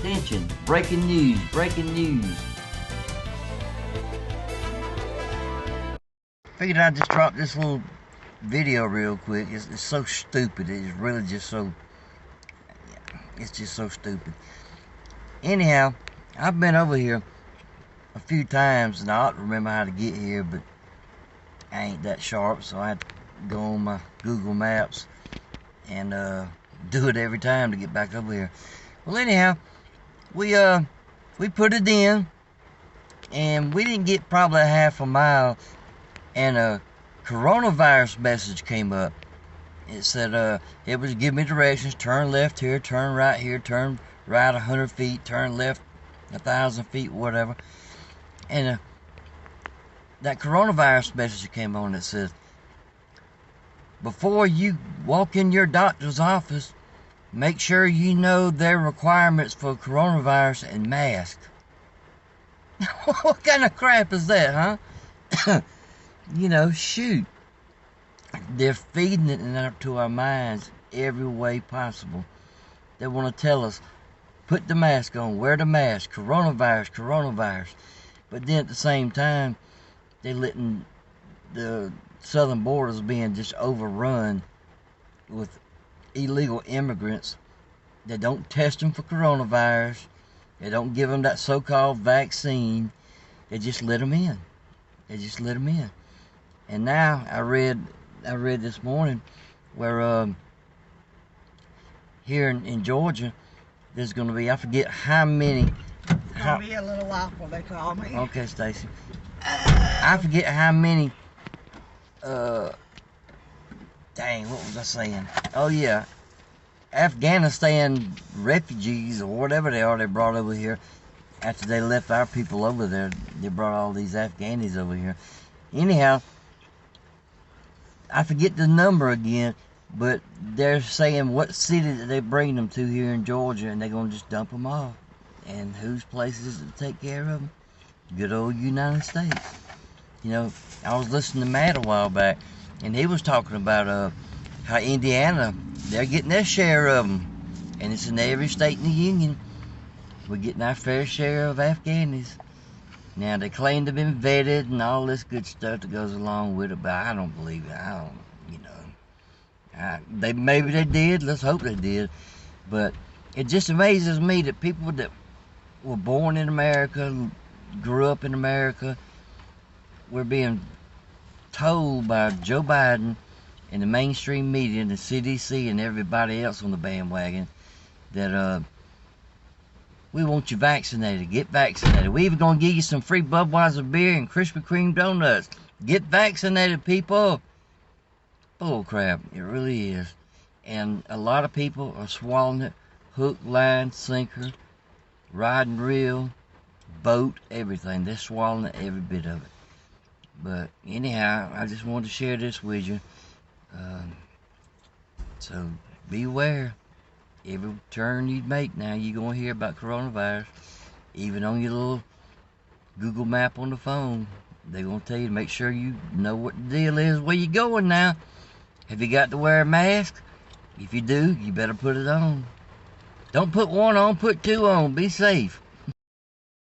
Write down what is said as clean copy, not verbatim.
Attention, breaking news, breaking news. Figured I'd just drop this little video real quick. It's so stupid. It's really just so, it's just so stupid. Anyhow, I've been over here a few times and I ought to remember how to get here, but I ain't that sharp, so I had to go on my Google Maps and do it every time to get back over here. Well, anyhow, we put it in, and we didn't get probably a half a mile, and a coronavirus message came up. It said it was giving me directions: turn left here, turn right here, turn right 100 feet, turn left 1,000 feet, whatever. And that coronavirus message came on that says, before you walk in your doctor's office, make sure you know their requirements for coronavirus and mask. What kind of crap is that, huh? You know, shoot. They're feeding it into our minds every way possible. They want to tell us, put the mask on, wear the mask, coronavirus, coronavirus. But then at the same time, they're letting the southern borders being just overrun with illegal immigrants. They don't test them for coronavirus. They don't give them that so-called vaccine. They just let them in. They just let them in. And now I read this morning where here in Georgia, there's going to be, I forget how many. It's going to be a little awful, they call me. Okay, Stacy. I forget how many. Dang, what was I saying? Oh yeah, Afghanistan refugees or whatever they are, they brought over here after they left our people over there. They brought all these Afghanis over here. Anyhow, I forget the number again, but they're saying what city that they bring them to here in Georgia, and they're gonna just dump them off. And whose place is it to take care of them? Good old United States. You know, I was listening to Matt a while back, and he was talking about how Indiana, they're getting their share of them, and it's in every state in the union. We're getting our fair share of Afghanis. Now, they claim they've been vetted and all this good stuff that goes along with it, but I don't believe it. I don't, you know. Maybe they did. Let's hope they did. But it just amazes me that people that were born in America, grew up in America, we're being told by Joe Biden and the mainstream media and the CDC and everybody else on the bandwagon that we want you vaccinated. Get vaccinated. We even gonna give you some free Budweiser beer and Krispy Kreme donuts. Get vaccinated, people. Bull crap, it really is. And a lot of people are swallowing it, hook, line, sinker, riding reel, boat, everything. They're swallowing it, every bit of it. But anyhow, I just wanted to share this with you. So beware. Every turn you make now, you're going to hear about coronavirus. Even on your little Google map on the phone, they're going to tell you to make sure you know what the deal is, where you're going now. Have you got to wear a mask? If you do, you better put it on. Don't put one on, put two on. Be safe.